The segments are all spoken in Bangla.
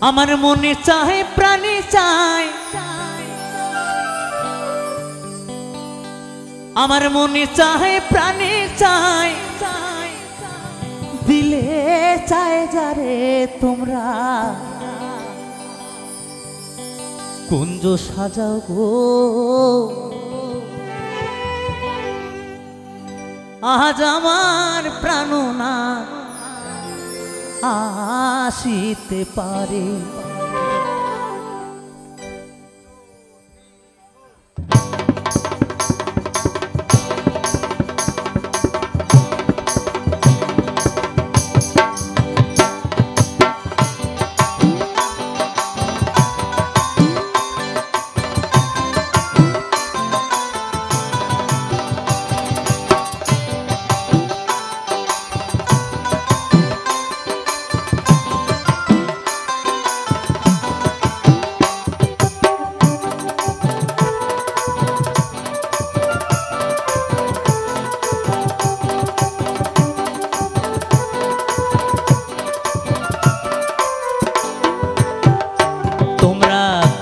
আমার মনে চায় প্রাণে চায়, আমার মনে চায় প্রাণে চায়, দিলে চায় যারে তোমরা কুঞ্জ সাজাও গো। আজ আমার প্রাণনাথ আসিতে পারে।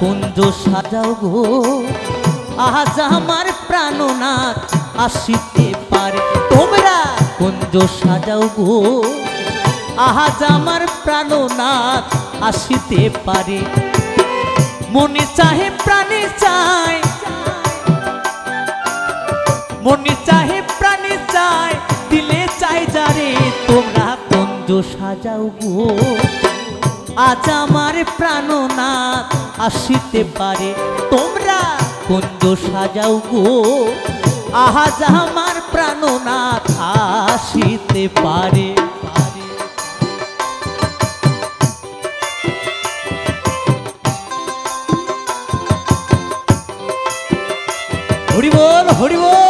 কুঞ্জ সাজাও গো, আজ আমার প্রাণনাথ আসিতে পারে। তোমরা কুঞ্জ সাজাও গো, আজ আমার প্রাণনাথ আসিতে পারে। মনে চাহে প্রাণে চায়, মনে চাহে প্রাণে চায়, দিলে চাই যারে তোমরা কুঞ্জ সাজাও গো। আজ আমার প্রাণনাথ আসিতে পারে। তোমরা কুঞ্জ সাজাও গো, আজ আমার প্রাণনাথ আসিতে পারে। হরি বল, হরি বল।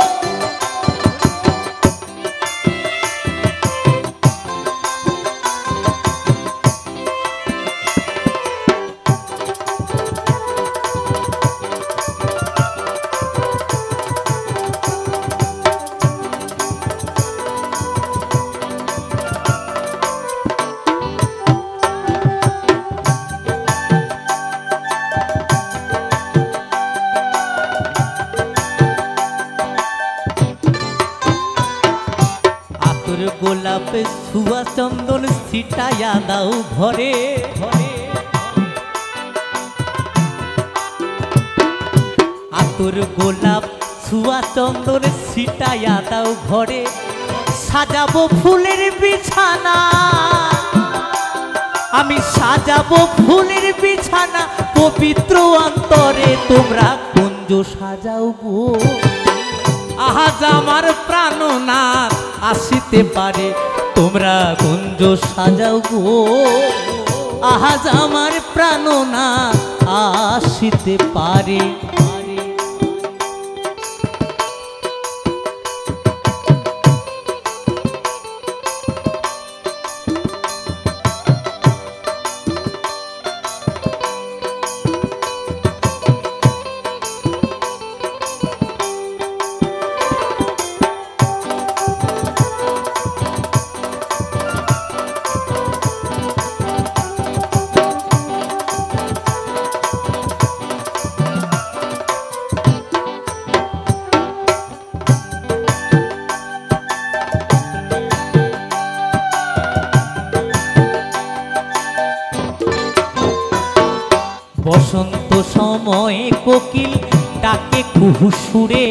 গোলাপ ছুয়া চন্দন ছিটাইয়া দাও ঘরে ঘরে, আতর গোলাপ ছুয়া চন্দন ছিটাইয়া দাও ঘরে। সাজাবো ফুলের বিছানা, আমি সাজাবো ফুলের বিছানা পবিত্র অন্তরে। তোমরা কুঞ্জ সাজাও গো, আজ আমার প্রাণনাথ আসিতে পারে। তোমরা কুঞ্জ সাজাও গো, আজ আমার প্রাণনাথ আসিতে পারে। বসন্ত সময়ে কোকিল ডাকে কুহু সুরে,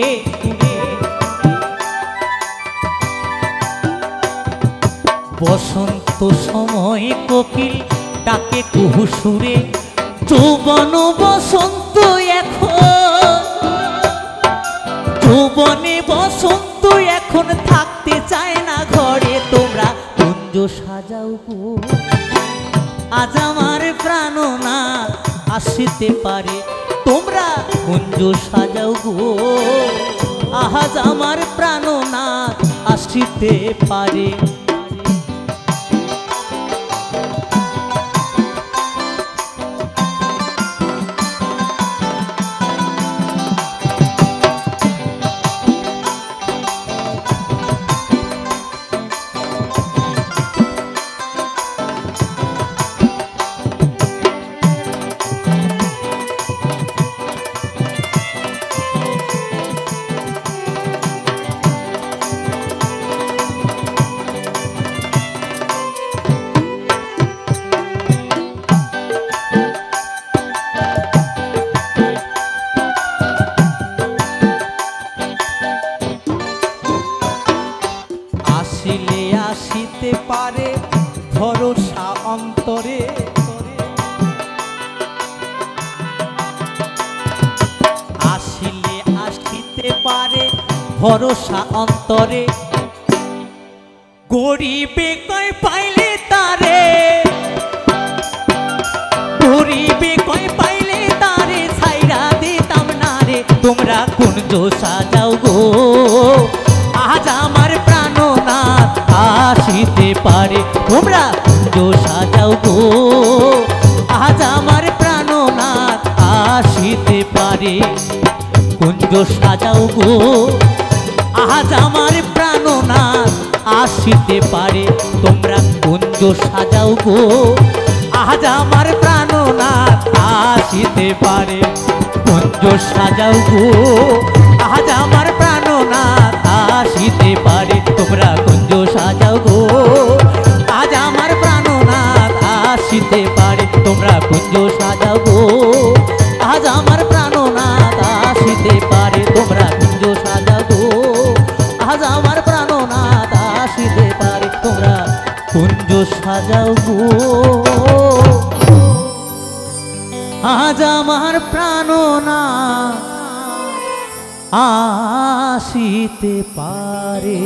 বসন্ত সময়ে কোকিল ডাকে কুহু সুরে। যৌবন বসন্ত এখন, যৌবনে বসন্ত এখন থাকতে চায় না ঘরে। তোমরা কুঞ্জ সাজাও গো, আজ আমার প্রাণনাথ আসিতে পারে। তোমরা কুঞ্জ সাজাও গো, আজ আমার প্রাণনাথ আসিতে পারে। অন্তরে আসিলে আসিতে পারে ভরসা অন্তরে গরিবে কয় পাইলে তারে গরিবে কয় পাইলে তারে ছাইরা দিতাম না রে তোমরা কুঞ্জ সাজাও গো আজ আমার প্রাণনাথ আসিতে পারে তোমরা কুঞ্জ সাজাও গো আজ আমার প্রাণনাথ আসিতে পারে কুঞ্জ সাজাও গো আজ আমার প্রাণনাথ আসিতে পারে তোমরা কুঞ্জ সাজাও গো আজ আমার প্রাণনাথ আসিতে পারে কুঞ্জ সাজাও গো আজ আমার প্রাণনাথ আসিতে পারে তোমরা কুঞ্জ সাজাও গো আজ আমার প্রাণনাথ আসিতে পারে তোমরা কুঞ্জ সাজাও গো আজ আমার প্রাণনাথ আসিতে পারে তোমরা কুঞ্জ সাজাও গো আজ আমার প্রাণনাথ আসিতে পারে তোমরা কুঞ্জ সাজাও গো আজ আমার প্রাণনাথ আসিতে পারে।